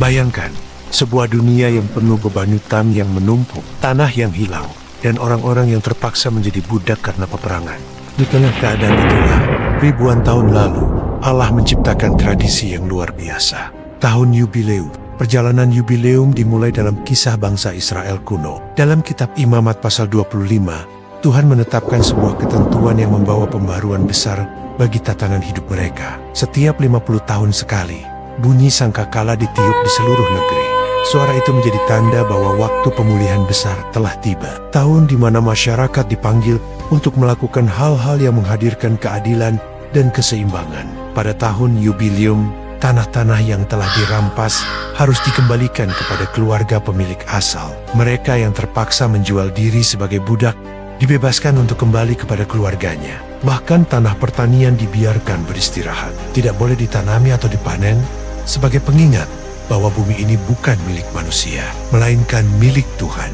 Bayangkan, sebuah dunia yang penuh beban utang yang menumpuk, tanah yang hilang, dan orang-orang yang terpaksa menjadi budak karena peperangan. Di tengah keadaan itulah, ribuan tahun lalu, Allah menciptakan tradisi yang luar biasa. Tahun Yubileum. Perjalanan Yubileum dimulai dalam kisah bangsa Israel kuno. Dalam kitab Imamat pasal 25, Tuhan menetapkan sebuah ketentuan yang membawa pembaruan besar bagi tatanan hidup mereka. Setiap 50 tahun sekali, bunyi sangkakala ditiup di seluruh negeri. Suara itu menjadi tanda bahwa waktu pemulihan besar telah tiba. Tahun di mana masyarakat dipanggil untuk melakukan hal-hal yang menghadirkan keadilan dan keseimbangan. Pada tahun Yubileum, tanah-tanah yang telah dirampas harus dikembalikan kepada keluarga pemilik asal. Mereka yang terpaksa menjual diri sebagai budak dibebaskan untuk kembali kepada keluarganya. Bahkan tanah pertanian dibiarkan beristirahat. Tidak boleh ditanami atau dipanen sebagai pengingat bahwa bumi ini bukan milik manusia, melainkan milik Tuhan.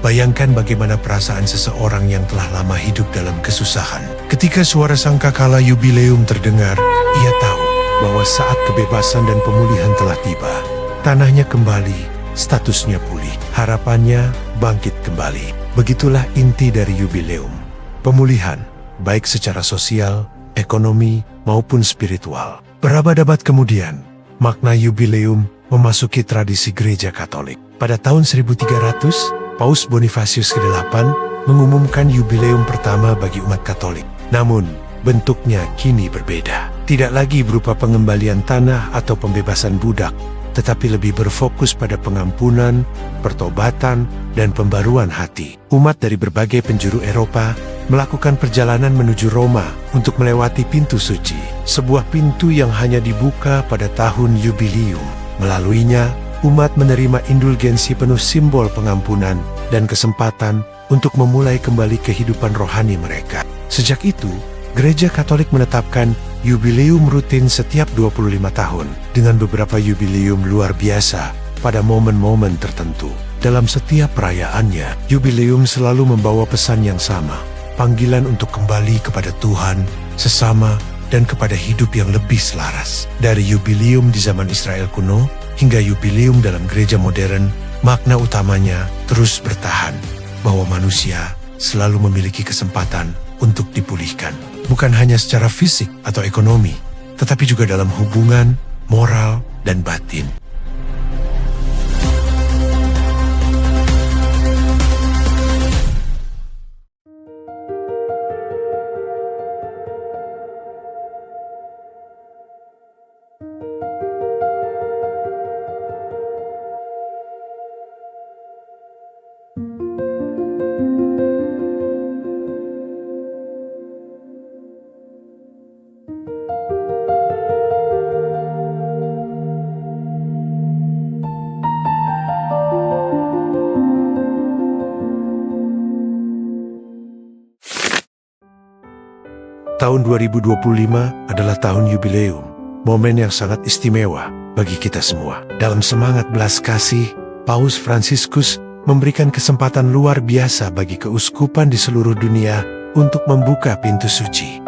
Bayangkan bagaimana perasaan seseorang yang telah lama hidup dalam kesusahan. Ketika suara sangkakala Yubileum terdengar, ia tahu bahwa saat kebebasan dan pemulihan telah tiba. Tanahnya kembali, statusnya pulih, harapannya bangkit kembali. Begitulah inti dari Yubileum. Pemulihan, baik secara sosial, ekonomi, maupun spiritual. Berabad-abad kemudian, makna Yubileum memasuki tradisi gereja Katolik. Pada tahun 1300, Paus Bonifasius ke-8 mengumumkan Yubileum pertama bagi umat Katolik. Namun, bentuknya kini berbeda. Tidak lagi berupa pengembalian tanah atau pembebasan budak, tetapi lebih berfokus pada pengampunan, pertobatan, dan pembaruan hati. Umat dari berbagai penjuru Eropa melakukan perjalanan menuju Roma untuk melewati pintu suci, sebuah pintu yang hanya dibuka pada tahun Yubileum. Melaluinya, umat menerima indulgensi penuh simbol pengampunan dan kesempatan untuk memulai kembali kehidupan rohani mereka. Sejak itu, Gereja Katolik menetapkan Yubileum rutin setiap 25 tahun, dengan beberapa Yubileum luar biasa pada momen-momen tertentu. Dalam setiap perayaannya, Yubileum selalu membawa pesan yang sama, panggilan untuk kembali kepada Tuhan, sesama, dan kepada hidup yang lebih selaras. Dari Yubileum di zaman Israel kuno hingga Yubileum dalam gereja modern, makna utamanya terus bertahan, bahwa manusia selalu memiliki kesempatan untuk dipulihkan. Bukan hanya secara fisik atau ekonomi, tetapi juga dalam hubungan, moral, dan batin. Tahun 2025 adalah tahun Yubileum, momen yang sangat istimewa bagi kita semua. Dalam semangat belas kasih, Paus Fransiskus memberikan kesempatan luar biasa bagi keuskupan di seluruh dunia untuk membuka pintu suci.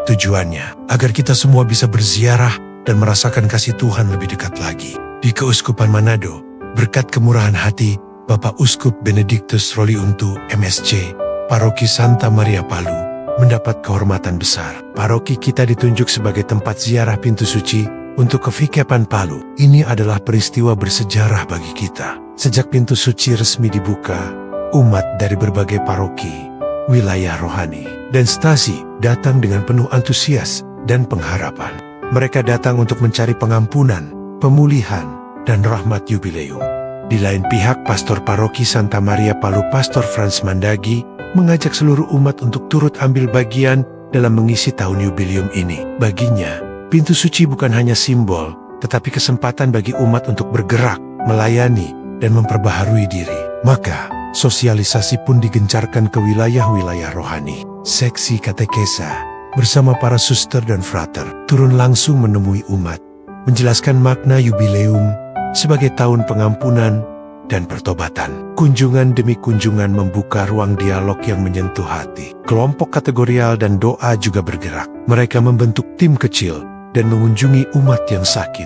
Tujuannya agar kita semua bisa berziarah dan merasakan kasih Tuhan lebih dekat lagi. Di Keuskupan Manado, berkat kemurahan hati Bapak Uskup Benedictus Roliuntu MSC, Paroki Santa Maria Palu, mendapat kehormatan besar. Paroki kita ditunjuk sebagai tempat ziarah pintu suci untuk kevikepan Palu. Ini adalah peristiwa bersejarah bagi kita. Sejak pintu suci resmi dibuka, umat dari berbagai paroki, wilayah rohani, dan stasi datang dengan penuh antusias dan pengharapan. Mereka datang untuk mencari pengampunan, pemulihan, dan rahmat Yubileum. Di lain pihak, Pastor Paroki Santa Maria Palu, Pastor Frans Mandagi, mengajak seluruh umat untuk turut ambil bagian dalam mengisi tahun Yubileum ini. Baginya, pintu suci bukan hanya simbol, tetapi kesempatan bagi umat untuk bergerak, melayani, dan memperbaharui diri. Maka, sosialisasi pun digencarkan ke wilayah-wilayah rohani. Seksi katekesa bersama para suster dan frater turun langsung menemui umat, menjelaskan makna Yubileum sebagai tahun pengampunan dan pertobatan. Kunjungan demi kunjungan membuka ruang dialog yang menyentuh hati. Kelompok kategorial dan doa juga bergerak. Mereka membentuk tim kecil dan mengunjungi umat yang sakit,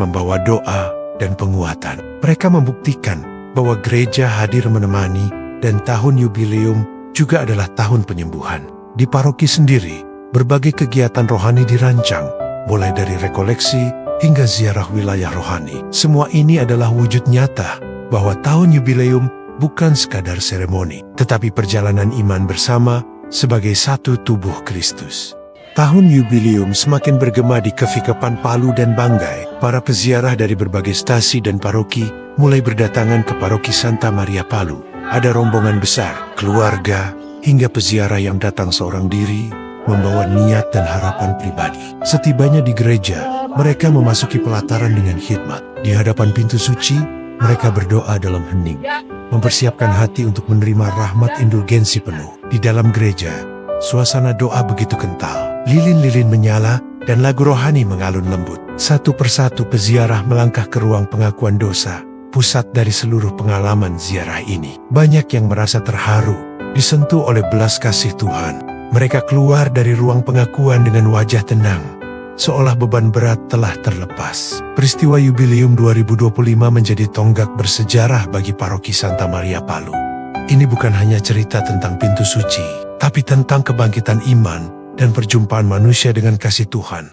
membawa doa, dan penguatan. Mereka membuktikan bahwa gereja hadir menemani dan tahun yubileum juga adalah tahun penyembuhan. Di paroki sendiri, berbagai kegiatan rohani dirancang, mulai dari rekoleksi hingga ziarah wilayah rohani. Semua ini adalah wujud nyata bahwa tahun yubileum bukan sekadar seremoni, tetapi perjalanan iman bersama sebagai satu tubuh Kristus. Tahun yubileum semakin bergema di Kevikepan Palu dan Banggai. Para peziarah dari berbagai stasi dan paroki mulai berdatangan ke paroki Santa Maria Palu. Ada rombongan besar, keluarga, hingga peziarah yang datang seorang diri, membawa niat dan harapan pribadi. Setibanya di gereja, mereka memasuki pelataran dengan khidmat. Di hadapan pintu suci, mereka berdoa dalam hening, mempersiapkan hati untuk menerima rahmat indulgensi penuh. Di dalam gereja, suasana doa begitu kental. Lilin-lilin menyala dan lagu rohani mengalun lembut. Satu persatu peziarah melangkah ke ruang pengakuan dosa, pusat dari seluruh pengalaman ziarah ini. Banyak yang merasa terharu, disentuh oleh belas kasih Tuhan. Mereka keluar dari ruang pengakuan dengan wajah tenang, seolah beban berat telah terlepas. Peristiwa Yubileum 2025 menjadi tonggak bersejarah bagi paroki Santa Maria Palu. Ini bukan hanya cerita tentang pintu suci, tapi tentang kebangkitan iman dan perjumpaan manusia dengan kasih Tuhan.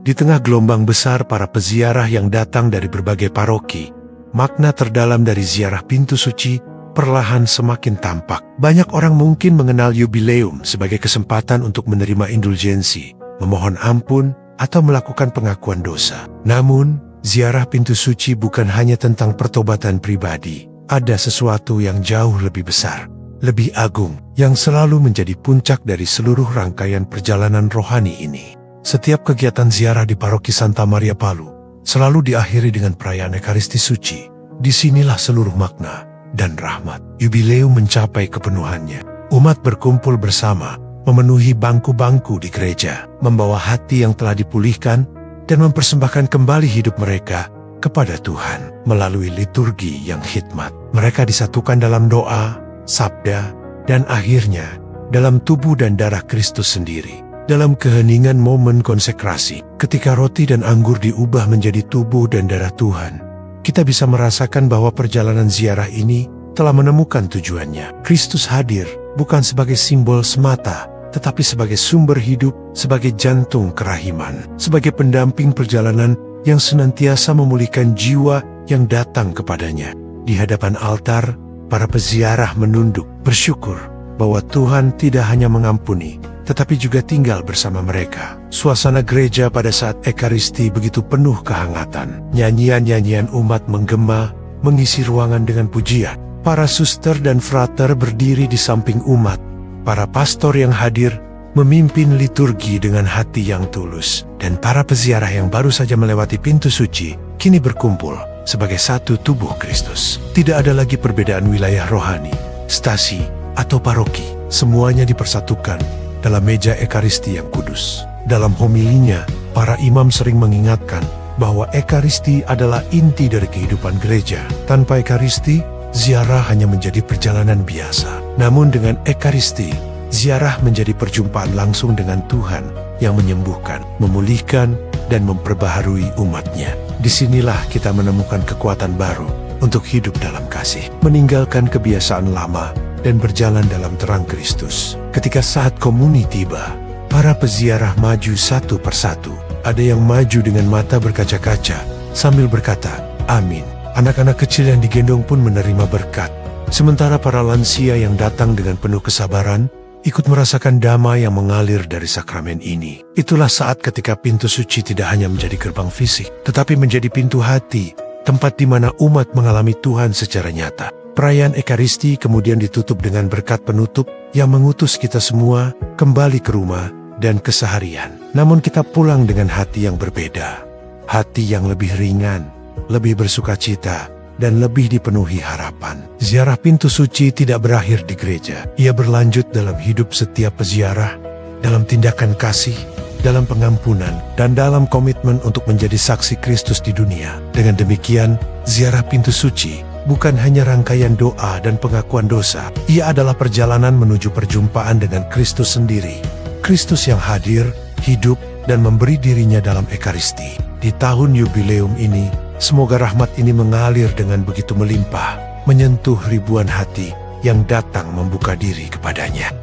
Di tengah gelombang besar para peziarah yang datang dari berbagai paroki, makna terdalam dari ziarah pintu suci perlahan semakin tampak. Banyak orang mungkin mengenal yubileum sebagai kesempatan untuk menerima indulgensi, memohon ampun, atau melakukan pengakuan dosa. Namun, ziarah pintu suci bukan hanya tentang pertobatan pribadi. Ada sesuatu yang jauh lebih besar, lebih agung, yang selalu menjadi puncak dari seluruh rangkaian perjalanan rohani ini. Setiap kegiatan ziarah di paroki Santa Maria Palu selalu diakhiri dengan perayaan Ekaristi Suci. Disinilah seluruh makna dan rahmat yubileum mencapai kepenuhannya. Umat berkumpul bersama, memenuhi bangku-bangku di gereja, membawa hati yang telah dipulihkan dan mempersembahkan kembali hidup mereka kepada Tuhan melalui liturgi yang khidmat. Mereka disatukan dalam doa, sabda, dan akhirnya dalam tubuh dan darah Kristus sendiri. Dalam keheningan momen konsekrasi, ketika roti dan anggur diubah menjadi tubuh dan darah Tuhan, kita bisa merasakan bahwa perjalanan ziarah ini telah menemukan tujuannya. Kristus hadir bukan sebagai simbol semata, tetapi sebagai sumber hidup, sebagai jantung kerahiman, sebagai pendamping perjalanan yang senantiasa memulihkan jiwa yang datang kepadanya. Di hadapan altar, para peziarah menunduk, bersyukur bahwa Tuhan tidak hanya mengampuni, tetapi juga tinggal bersama mereka. Suasana gereja pada saat Ekaristi begitu penuh kehangatan. Nyanyian-nyanyian umat menggema, mengisi ruangan dengan pujian. Para suster dan frater berdiri di samping umat. Para pastor yang hadir memimpin liturgi dengan hati yang tulus. Dan para peziarah yang baru saja melewati pintu suci, kini berkumpul sebagai satu tubuh Kristus. Tidak ada lagi perbedaan wilayah rohani, stasi, atau paroki. Semuanya dipersatukan dalam meja Ekaristi yang kudus. Dalam homilinya, para imam sering mengingatkan bahwa Ekaristi adalah inti dari kehidupan gereja. Tanpa Ekaristi, ziarah hanya menjadi perjalanan biasa. Namun dengan Ekaristi, ziarah menjadi perjumpaan langsung dengan Tuhan yang menyembuhkan, memulihkan, dan memperbaharui umatnya. Disinilah kita menemukan kekuatan baru untuk hidup dalam kasih, meninggalkan kebiasaan lama, dan berjalan dalam terang Kristus. Ketika saat komuni tiba, para peziarah maju satu persatu. Ada yang maju dengan mata berkaca-kaca sambil berkata, "Amin." Anak-anak kecil yang digendong pun menerima berkat. Sementara para lansia yang datang dengan penuh kesabaran, ikut merasakan damai yang mengalir dari sakramen ini. Itulah saat ketika pintu suci tidak hanya menjadi gerbang fisik, tetapi menjadi pintu hati, tempat di mana umat mengalami Tuhan secara nyata. Perayaan Ekaristi kemudian ditutup dengan berkat penutup yang mengutus kita semua kembali ke rumah dan keseharian. Namun kita pulang dengan hati yang berbeda. Hati yang lebih ringan, lebih bersukacita, dan lebih dipenuhi harapan. Ziarah pintu suci tidak berakhir di gereja. Ia berlanjut dalam hidup setiap peziarah, dalam tindakan kasih, dalam pengampunan, dan dalam komitmen untuk menjadi saksi Kristus di dunia. Dengan demikian, ziarah pintu suci bukan hanya rangkaian doa dan pengakuan dosa. Ia adalah perjalanan menuju perjumpaan dengan Kristus sendiri. Kristus yang hadir, hidup, dan memberi dirinya dalam Ekaristi. Di tahun yubileum ini, semoga rahmat ini mengalir dengan begitu melimpah, menyentuh ribuan hati yang datang membuka diri kepadanya.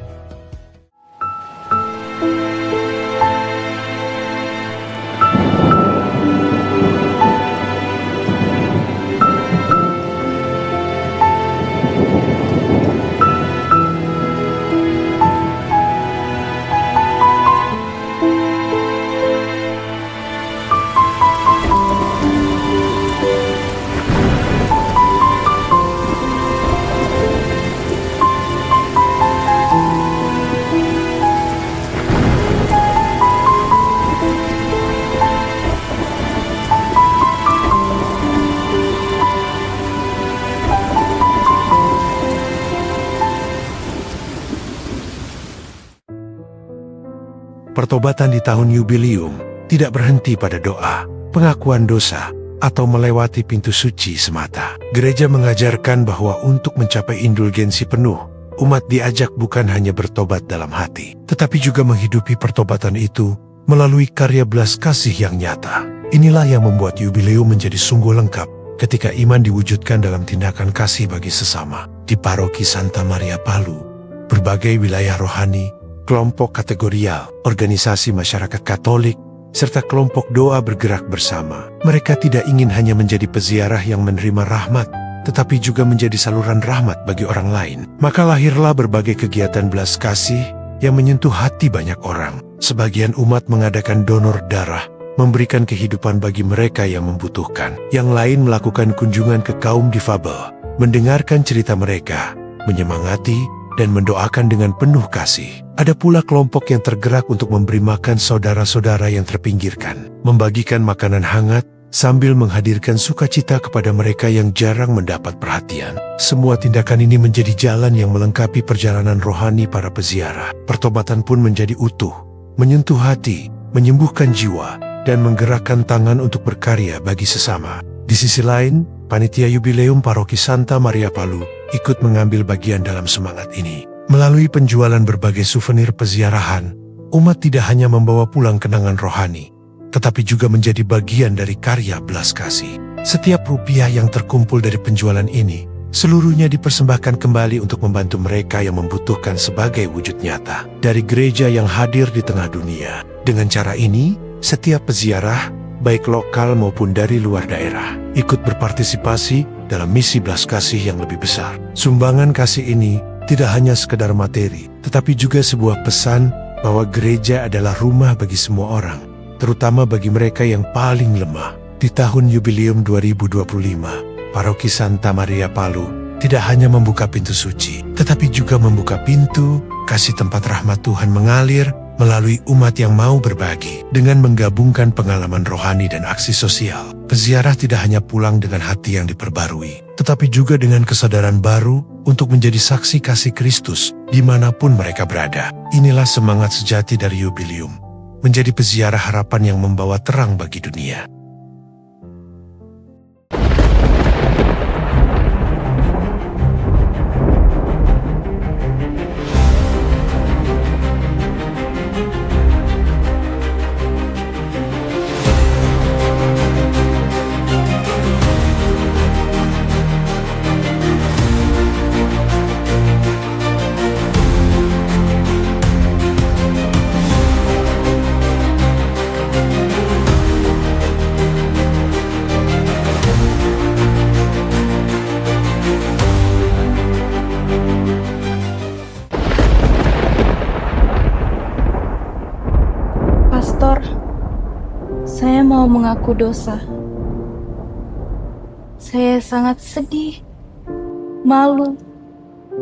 Pertobatan di tahun yubileum tidak berhenti pada doa, pengakuan dosa, atau melewati pintu suci semata. Gereja mengajarkan bahwa untuk mencapai indulgensi penuh, umat diajak bukan hanya bertobat dalam hati, tetapi juga menghidupi pertobatan itu melalui karya belas kasih yang nyata. Inilah yang membuat yubileum menjadi sungguh lengkap ketika iman diwujudkan dalam tindakan kasih bagi sesama. Di Paroki Santa Maria Palu, berbagai wilayah rohani, kelompok kategorial, organisasi masyarakat Katolik, serta kelompok doa bergerak bersama. Mereka tidak ingin hanya menjadi peziarah yang menerima rahmat, tetapi juga menjadi saluran rahmat bagi orang lain. Maka lahirlah berbagai kegiatan belas kasih yang menyentuh hati banyak orang. Sebagian umat mengadakan donor darah, memberikan kehidupan bagi mereka yang membutuhkan. Yang lain melakukan kunjungan ke kaum difabel, mendengarkan cerita mereka, menyemangati, dan mendoakan dengan penuh kasih. Ada pula kelompok yang tergerak untuk memberi makan saudara-saudara yang terpinggirkan, membagikan makanan hangat, sambil menghadirkan sukacita kepada mereka yang jarang mendapat perhatian. Semua tindakan ini menjadi jalan yang melengkapi perjalanan rohani para peziarah. Pertobatan pun menjadi utuh, menyentuh hati, menyembuhkan jiwa, dan menggerakkan tangan untuk berkarya bagi sesama. Di sisi lain, Panitia Yubileum Paroki Santa Maria Palu ikut mengambil bagian dalam semangat ini. Melalui penjualan berbagai souvenir peziarahan, umat tidak hanya membawa pulang kenangan rohani, tetapi juga menjadi bagian dari karya belas kasih. Setiap rupiah yang terkumpul dari penjualan ini, seluruhnya dipersembahkan kembali untuk membantu mereka yang membutuhkan sebagai wujud nyata dari gereja yang hadir di tengah dunia. Dengan cara ini, setiap peziarah, baik lokal maupun dari luar daerah, ikut berpartisipasi dalam misi belas kasih yang lebih besar. Sumbangan kasih ini tidak hanya sekedar materi, tetapi juga sebuah pesan bahwa gereja adalah rumah bagi semua orang, terutama bagi mereka yang paling lemah. Di tahun yubileum 2025, Paroki Santa Maria Palu tidak hanya membuka pintu suci, tetapi juga membuka pintu kasih tempat rahmat Tuhan mengalir melalui umat yang mau berbagi. Dengan menggabungkan pengalaman rohani dan aksi sosial, peziarah tidak hanya pulang dengan hati yang diperbarui, tetapi juga dengan kesadaran baru untuk menjadi saksi kasih Kristus dimanapun mereka berada. Inilah semangat sejati dari yubileum, menjadi peziarah harapan yang membawa terang bagi dunia. Pastor, saya mau mengaku dosa. Saya sangat sedih, malu,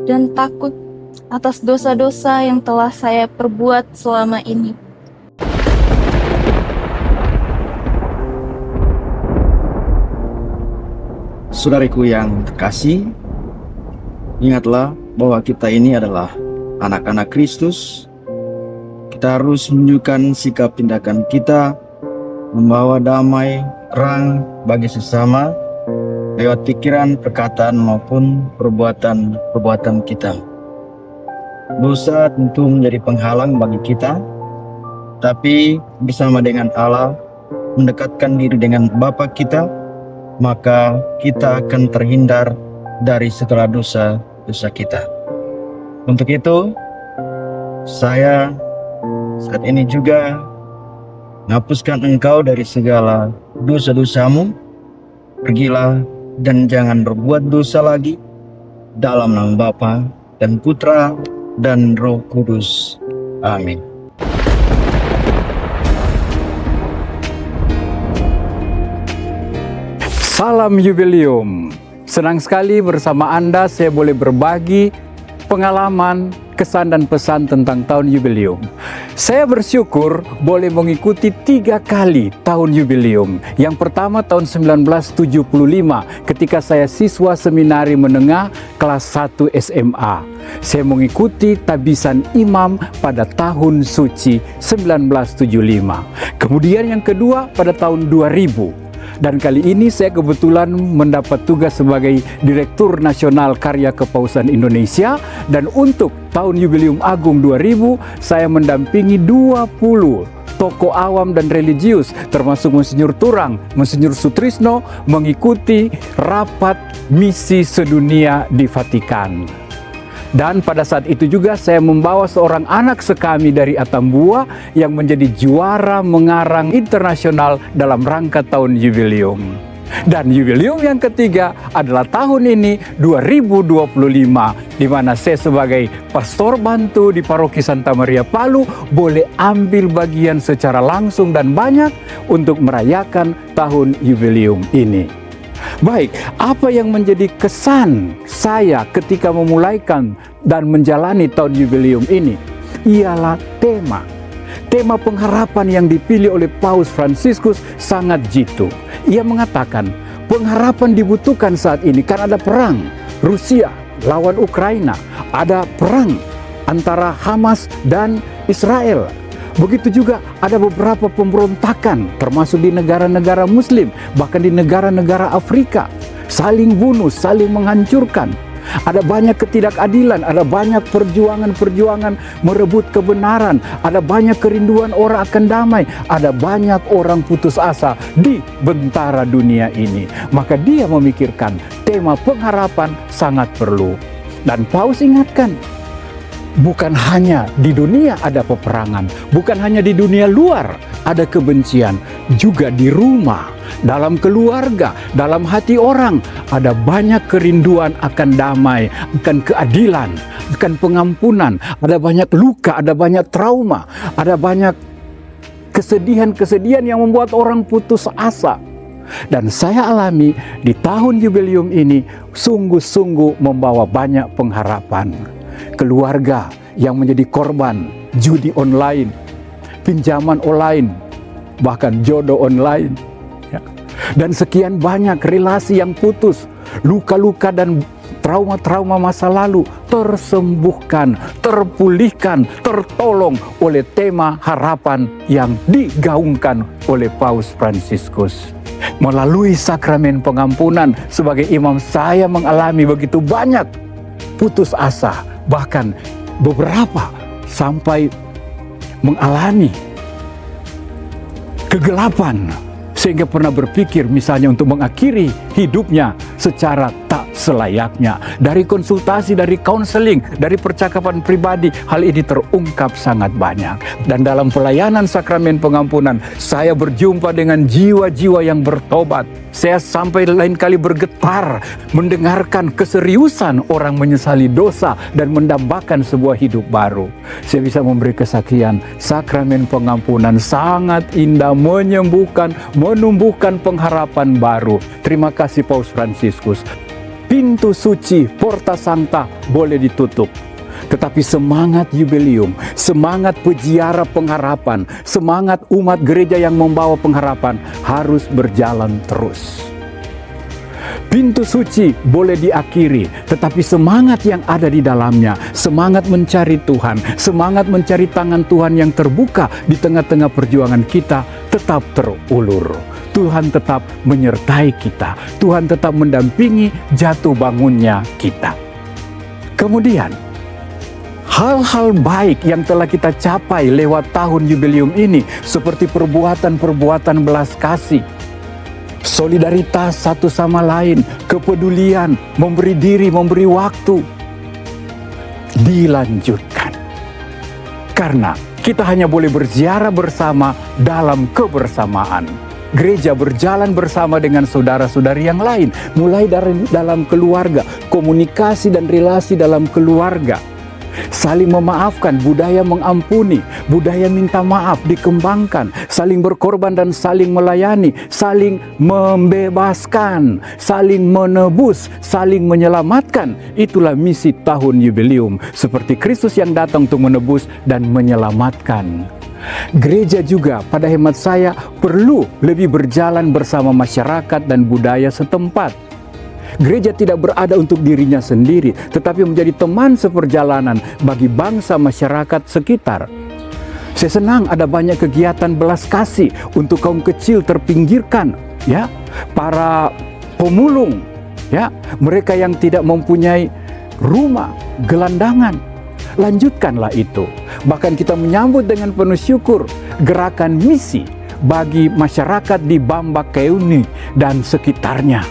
dan takut atas dosa-dosa yang telah saya perbuat selama ini. Saudariku yang terkasih, ingatlah bahwa kita ini adalah anak-anak Kristus. Kita harus menunjukkan sikap tindakan kita, membawa damai, terang bagi sesama, lewat pikiran, perkataan maupun perbuatan kita. Dosa tentu menjadi penghalang bagi kita, tapi bersama dengan Allah, mendekatkan diri dengan Bapa kita, maka kita akan terhindar dari segala dosa-dosa kita. Untuk itu, saya saat ini juga menghapuskan engkau dari segala dosa-dosamu. Pergilah dan jangan berbuat dosa lagi, dalam nama Bapa dan Putra dan Roh Kudus. Amin. Salam Jubileum. Senang sekali bersama Anda saya boleh berbagi pengalaman, kesan dan pesan tentang tahun Jubileum. Saya bersyukur boleh mengikuti 3 kali tahun Jubileum. Yang pertama tahun 1975 ketika saya siswa seminari menengah kelas 1 SMA. Saya mengikuti tabisan imam pada tahun suci 1975. Kemudian yang kedua pada tahun 2000. Dan kali ini saya kebetulan mendapat tugas sebagai Direktur Nasional Karya Kepausan Indonesia. Dan untuk tahun Jubileum Agung 2000, saya mendampingi 20 tokoh awam dan religius, termasuk Monsinyur Turang, Monsinyur Sutrisno, mengikuti rapat misi sedunia di Vatikan. Dan pada saat itu juga saya membawa seorang anak sekami dari Atambua yang menjadi juara mengarang internasional dalam rangka tahun Jubileum. Dan Jubileum yang ketiga adalah tahun ini 2025, di mana saya sebagai pastor bantu di Paroki Santa Maria Palu boleh ambil bagian secara langsung dan banyak untuk merayakan tahun Jubileum ini. Baik, apa yang menjadi kesan saya ketika memulaikan dan menjalani tahun Jubileum ini? Ialah tema pengharapan yang dipilih oleh Paus Fransiskus sangat jitu. Ia mengatakan, pengharapan dibutuhkan saat ini karena ada perang Rusia lawan Ukraina, ada perang antara Hamas dan Israel. Begitu juga ada beberapa pemberontakan termasuk di negara-negara Muslim, bahkan di negara-negara Afrika. Saling bunuh, saling menghancurkan. Ada banyak ketidakadilan, ada banyak perjuangan-perjuangan merebut kebenaran, ada banyak kerinduan orang akan damai, ada banyak orang putus asa di bentara dunia ini. Maka dia memikirkan tema pengharapan sangat perlu. Dan Paus ingatkan, bukan hanya di dunia ada peperangan, bukan hanya di dunia luar ada kebencian, juga di rumah, dalam keluarga, dalam hati orang ada banyak kerinduan akan damai, akan keadilan, akan pengampunan, ada banyak luka, ada banyak trauma, ada banyak kesedihan-kesedihan yang membuat orang putus asa. Dan saya alami di tahun Jubileum ini sungguh-sungguh membawa banyak pengharapan. Keluarga yang menjadi korban judi online, pinjaman online, bahkan jodoh online, ya. Dan sekian banyak relasi yang putus, luka-luka dan trauma-trauma masa lalu tersembuhkan, terpulihkan, tertolong oleh tema harapan yang digaungkan oleh Paus Fransiskus. Melalui sakramen pengampunan, sebagai imam saya mengalami begitu banyak putus asa, bahkan beberapa sampai mengalami kegelapan, sehingga pernah berpikir misalnya untuk mengakhiri hidupnya secara tak selayaknya. Dari konsultasi, dari counseling, dari percakapan pribadi, hal ini terungkap sangat banyak. Dan dalam pelayanan sakramen pengampunan, saya berjumpa dengan jiwa-jiwa yang bertobat. Saya sampai lain kali bergetar mendengarkan keseriusan orang menyesali dosa dan mendambakan sebuah hidup baru. Saya bisa memberi kesaksian, sakramen pengampunan sangat indah, menyembuhkan, menumbuhkan pengharapan baru. Terima kasih Paus Fransiskus. Pintu suci, Porta Sancta boleh ditutup. Tetapi semangat Jubileum, semangat peziarah pengharapan, semangat umat gereja yang membawa pengharapan harus berjalan terus. Pintu suci boleh diakhiri, tetapi semangat yang ada di dalamnya, semangat mencari Tuhan, semangat mencari tangan Tuhan yang terbuka di tengah-tengah perjuangan kita tetap terulur. Tuhan tetap menyertai kita, Tuhan tetap mendampingi jatuh bangunnya kita. Kemudian, hal-hal baik yang telah kita capai lewat tahun jubileum ini, seperti perbuatan-perbuatan belas kasih, solidaritas satu sama lain, kepedulian, memberi diri, memberi waktu, dilanjutkan. Karena kita hanya boleh berziarah bersama dalam kebersamaan. Gereja berjalan bersama dengan saudara-saudari yang lain, mulai dari dalam keluarga, komunikasi dan relasi dalam keluarga. Saling memaafkan, budaya mengampuni, budaya minta maaf dikembangkan, saling berkorban dan saling melayani, saling membebaskan, saling menebus, saling menyelamatkan. Itulah misi tahun jubileum, seperti Kristus yang datang untuk menebus dan menyelamatkan. Gereja juga pada hemat saya perlu lebih berjalan bersama masyarakat dan budaya setempat. Gereja tidak berada untuk dirinya sendiri, tetapi menjadi teman seperjalanan bagi bangsa masyarakat sekitar. Saya senang ada banyak kegiatan belas kasih untuk kaum kecil terpinggirkan, ya, para pemulung, ya, mereka yang tidak mempunyai rumah, gelandangan. Lanjutkanlah itu. Bahkan kita menyambut dengan penuh syukur gerakan misi bagi masyarakat di Bambakheuni dan sekitarnya.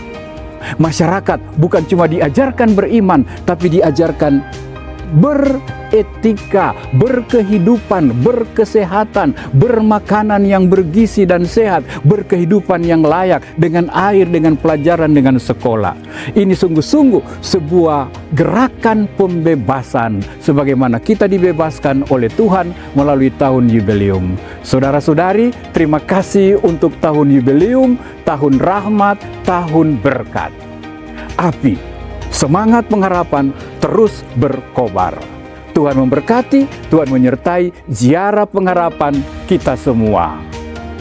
Masyarakat bukan cuma diajarkan beriman, tapi diajarkan beretika, berkehidupan, berkesehatan, bermakanan yang bergizi dan sehat, berkehidupan yang layak, dengan air, dengan pelajaran, dengan sekolah. Ini sungguh-sungguh sebuah gerakan pembebasan, sebagaimana kita dibebaskan oleh Tuhan melalui tahun jubileum. Saudara-saudari, terima kasih untuk tahun jubileum, tahun rahmat, tahun berkat. Api semangat pengharapan terus berkobar. Tuhan memberkati, Tuhan menyertai ziarah pengharapan kita semua.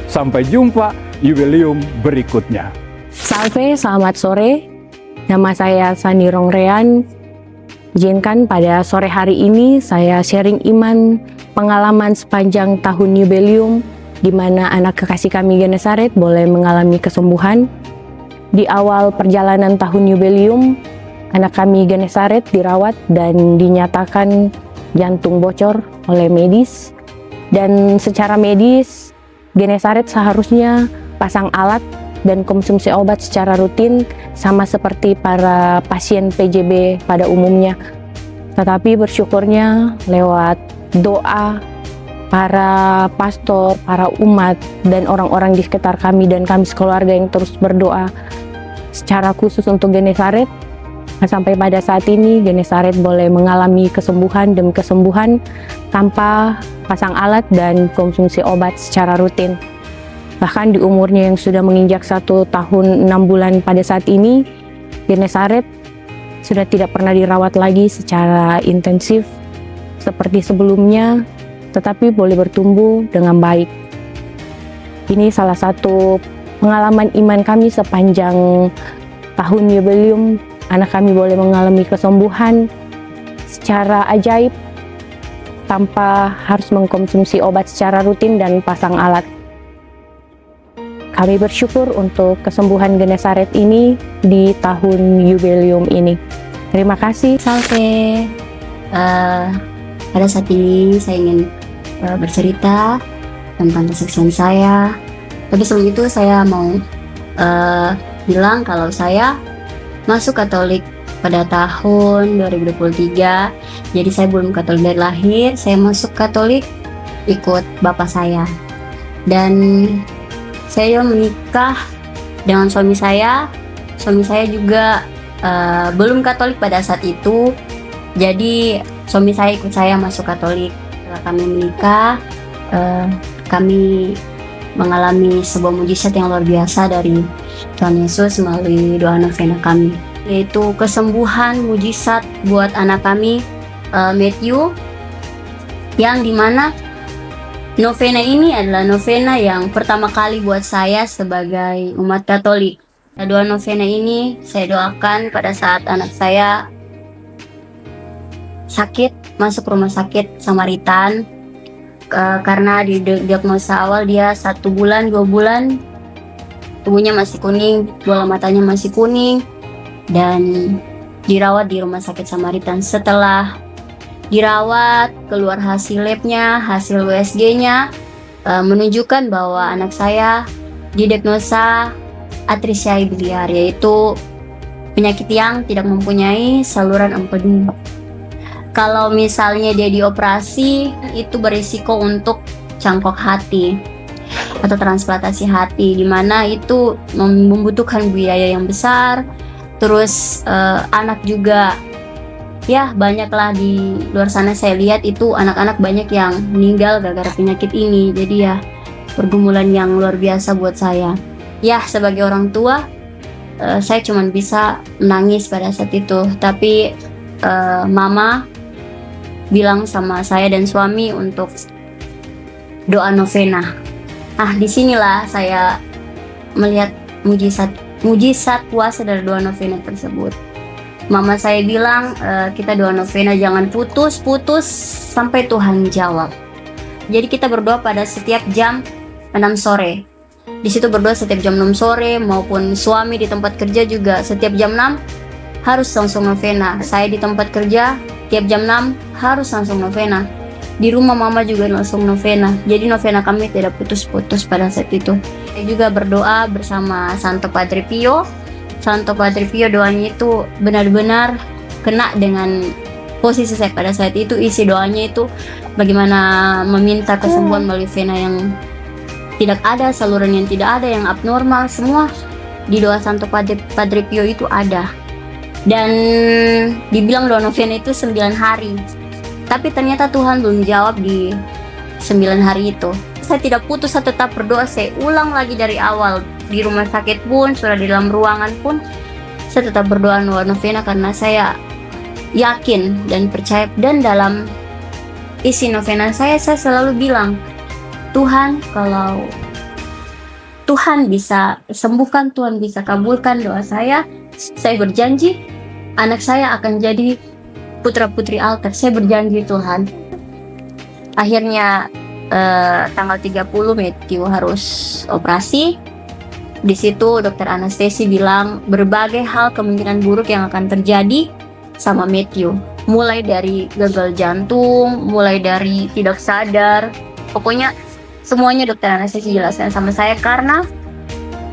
Sampai jumpa jubileum berikutnya. Salve, selamat sore. Nama saya Sani Rongrean. Izinkan pada sore hari ini saya sharing iman pengalaman sepanjang tahun jubileum, di mana anak kekasih kami Genesaret boleh mengalami kesembuhan. Di awal perjalanan tahun jubileum, anak kami Genesaret dirawat dan dinyatakan jantung bocor oleh medis. Dan secara medis, Genesaret seharusnya pasang alat dan konsumsi obat secara rutin, sama seperti para pasien PJB pada umumnya. Tetapi bersyukurnya lewat doa para pastor, para umat, dan orang-orang di sekitar kami dan kami sekeluarga yang terus berdoa secara khusus untuk Genesaret, sampai pada saat ini Genesaret boleh mengalami kesembuhan demi kesembuhan tanpa pasang alat dan konsumsi obat secara rutin. Bahkan di umurnya yang sudah menginjak 1 tahun 6 bulan pada saat ini, Genesaret sudah tidak pernah dirawat lagi secara intensif seperti sebelumnya, tetapi boleh bertumbuh dengan baik. Ini salah satu pengalaman iman kami sepanjang tahun jubileum. Anak kami boleh mengalami kesembuhan secara ajaib tanpa harus mengkonsumsi obat secara rutin dan pasang alat. Kami bersyukur untuk kesembuhan Genesaret ini di tahun jubileum ini. Terima kasih. Salve. Pada saat ini saya ingin bercerita tentang kesaksian saya. Tapi sebelum itu saya mau bilang kalau saya masuk Katolik pada tahun 2023. Jadi saya belum Katolik dari lahir. Saya masuk Katolik ikut bapak saya. Dan saya menikah dengan suami saya. Suami saya juga belum Katolik pada saat itu. Jadi suami saya ikut saya masuk Katolik. Setelah kami menikah, kami mengalami sebuah mujizat yang luar biasa dari Tuhan Yesus melalui doa novena kami, yaitu kesembuhan mujizat buat anak kami, Matthew, yang dimana novena ini adalah novena yang pertama kali buat saya sebagai umat Katolik. Doa novena ini saya doakan pada saat anak saya sakit, masuk rumah sakit Samaritan. Karena di diagnosa awal dia 1 bulan, 2 bulan tubuhnya masih kuning, bola matanya masih kuning, dan dirawat di rumah sakit Samaritan. Setelah dirawat, keluar hasil labnya, hasil USG-nya menunjukkan bahwa anak saya didiagnosa atrisia biliar, yaitu penyakit yang tidak mempunyai saluran empedu. Kalau misalnya dia dioperasi, itu berisiko untuk cangkok hati atau transplantasi hati, di mana itu membutuhkan biaya yang besar. Terus anak juga, ya banyaklah di luar sana saya lihat itu anak-anak banyak yang meninggal gara-gara penyakit ini. Jadi ya pergumulan yang luar biasa buat saya. Ya sebagai orang tua, saya cuma bisa menangis pada saat itu. Tapi mama bilang sama saya dan suami untuk doa novena. Disinilah saya melihat mujizat puasa dari doa novena tersebut. Mama saya bilang, kita doa novena jangan putus-putus sampai Tuhan jawab. Jadi kita berdoa pada setiap jam 6 sore. Di situ berdoa setiap jam 6 sore, maupun suami di tempat kerja juga setiap jam 6 harus langsung novena. Saya di tempat kerja tiap jam 6 harus langsung novena. Di rumah mama juga langsung novena. Jadi novena kami tidak putus-putus pada saat itu. Saya juga berdoa bersama Santo Padre Pio. Santo Padre Pio doanya itu benar-benar kena dengan posisi saya pada saat itu. Isi doanya itu bagaimana meminta kesembuhan melalui vena yang tidak ada, saluran yang tidak ada, yang abnormal, semua di doa Santo Padre Pio itu ada. Dan dibilang doa novena itu 9 hari, tapi ternyata Tuhan belum jawab di 9 hari itu. Saya tidak putus, saya tetap berdoa. Saya ulang lagi dari awal. Di rumah sakit pun, sudah di dalam ruangan pun, saya tetap berdoa doa novena karena saya yakin dan percaya. Dan dalam isi novena saya selalu bilang, Tuhan, kalau Tuhan bisa sembuhkan, Tuhan bisa kabulkan doa saya berjanji anak saya akan jadi putra-putri altar. Saya berjanji Tuhan. Akhirnya tanggal 30 Matthew harus operasi. Di situ dokter anestesi bilang berbagai hal kemungkinan buruk yang akan terjadi sama Matthew. Mulai dari gagal jantung, mulai dari tidak sadar. Pokoknya semuanya dokter anestesi jelaskan sama saya karena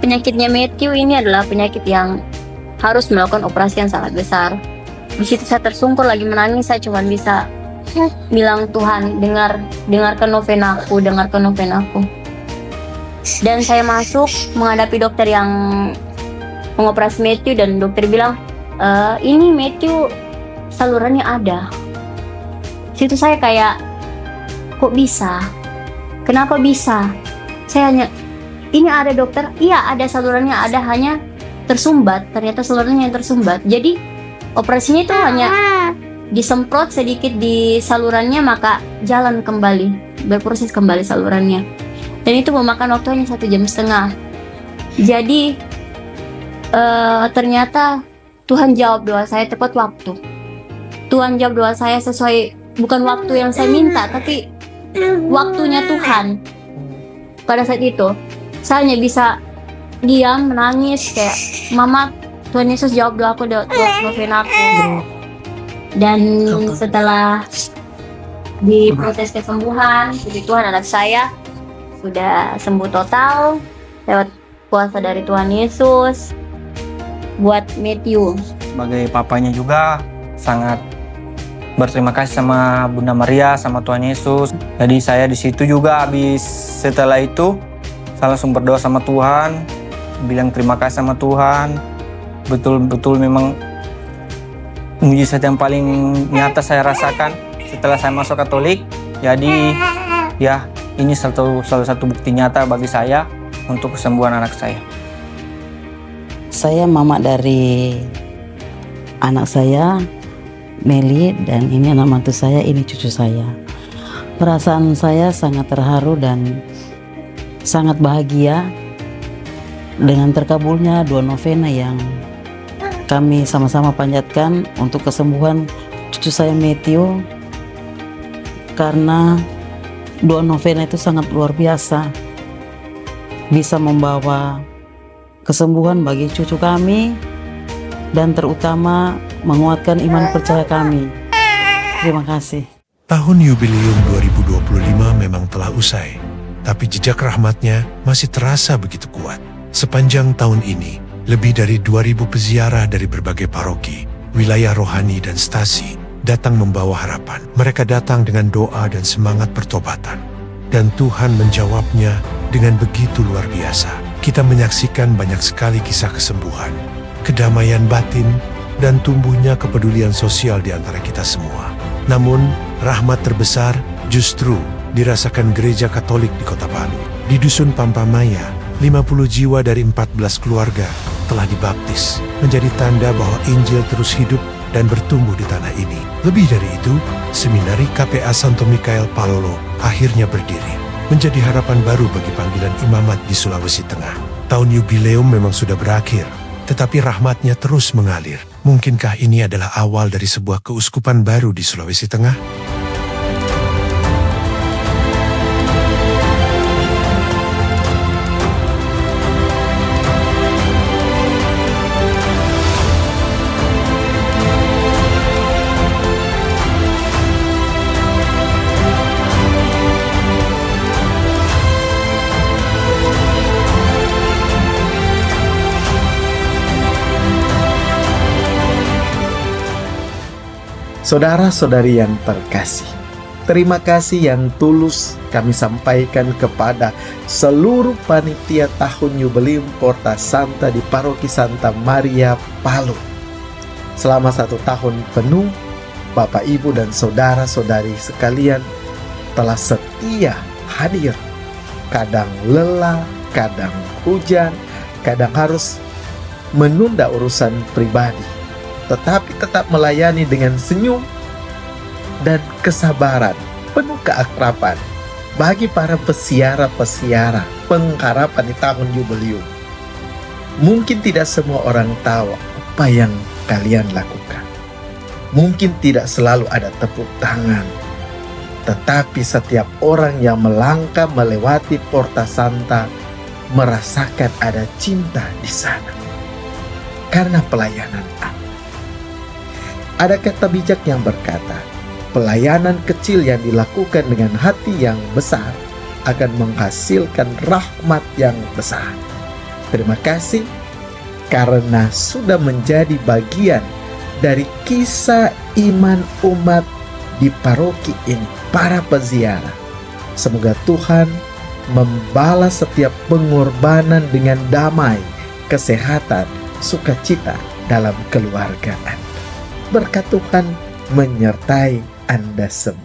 penyakitnya Matthew ini adalah penyakit yang harus melakukan operasi yang sangat besar. Di situ saya tersungkur lagi menangis. Saya cuma bisa bilang, Tuhan, dengarkan novena aku, dengarkan novena aku. Dan saya masuk menghadapi dokter yang mengoperasi Matthew, dan dokter bilang, ini Matthew salurannya ada. Situ saya kayak, kok bisa? Kenapa bisa? Saya hanya, ini ada dokter, iya ada salurannya, ada, hanya tersumbat. Ternyata salurannya yang tersumbat. Jadi operasinya itu hanya disemprot sedikit di salurannya, maka jalan kembali, berproses kembali salurannya. Dan itu memakan waktu hanya 1,5 jam. Jadi ternyata Tuhan jawab doa saya tepat waktu. Tuhan jawab doa saya sesuai, bukan waktu yang saya minta, tapi waktunya Tuhan. Pada saat itu saya hanya bisa diam, menangis kayak, Mama, Tuhan Yesus jawab doa aku, doa novena aku. Dan setelah diproses kesembuhan, puji Tuhan anak saya sudah sembuh total lewat kuasa dari Tuhan Yesus. Buat Matthew, sebagai papanya juga sangat berterima kasih sama Bunda Maria, sama Tuhan Yesus. Jadi saya di situ juga habis setelah itu saya langsung berdoa sama Tuhan, bilang terima kasih sama Tuhan. Betul-betul memang mujizat yang paling nyata saya rasakan setelah saya masuk Katolik. Jadi ya, ini salah satu bukti nyata bagi saya untuk kesembuhan anak saya. Saya mama dari anak saya, Meli, dan ini anak mantu saya, ini cucu saya. Perasaan saya sangat terharu dan sangat bahagia dengan terkabulnya dua novena yang kami sama-sama panjatkan untuk kesembuhan cucu saya Matthew, karena dua novena itu sangat luar biasa, bisa membawa kesembuhan bagi cucu kami dan terutama menguatkan iman percaya kami. Terima kasih. Tahun Yubileum 2025 memang telah usai, tapi jejak rahmatnya masih terasa begitu kuat. Sepanjang tahun ini, lebih dari 2.000 peziarah dari berbagai paroki, wilayah rohani dan stasi datang membawa harapan. Mereka datang dengan doa dan semangat pertobatan. Dan Tuhan menjawabnya dengan begitu luar biasa. Kita menyaksikan banyak sekali kisah kesembuhan, kedamaian batin, dan tumbuhnya kepedulian sosial di antara kita semua. Namun, rahmat terbesar justru dirasakan gereja Katolik di Kota Palu. Di Dusun Pampamaya, 50 jiwa dari 14 keluarga telah dibaptis, menjadi tanda bahwa Injil terus hidup dan bertumbuh di tanah ini. Lebih dari itu, Seminari KPA Santo Mikael Palolo akhirnya berdiri, menjadi harapan baru bagi panggilan imamat di Sulawesi Tengah. Tahun Yubileum memang sudah berakhir, tetapi rahmatnya terus mengalir. Mungkinkah ini adalah awal dari sebuah keuskupan baru di Sulawesi Tengah? Saudara-saudari yang terkasih, terima kasih yang tulus kami sampaikan kepada seluruh panitia tahun Yubileum Porta Santa di Paroki Santa Maria Palu. Selama 1 tahun penuh, Bapak, Ibu, dan saudara-saudari sekalian telah setia hadir. Kadang lelah, kadang hujan, kadang harus menunda urusan pribadi, tetapi tetap melayani dengan senyum dan kesabaran, penuh keakraban bagi para pesiara-pesiara pengharapan di tahun Yubileum. Mungkin tidak semua orang tahu apa yang kalian lakukan. Mungkin tidak selalu ada tepuk tangan, tetapi setiap orang yang melangkah melewati Porta Santa merasakan ada cinta di sana karena pelayanan Anda. Ada kata bijak yang berkata, pelayanan kecil yang dilakukan dengan hati yang besar akan menghasilkan rahmat yang besar. Terima kasih karena sudah menjadi bagian dari kisah iman umat di paroki ini, para peziarah. Semoga Tuhan membalas setiap pengorbanan dengan damai, kesehatan, sukacita dalam keluarga Anda. Berkat Tuhan menyertai Anda semua.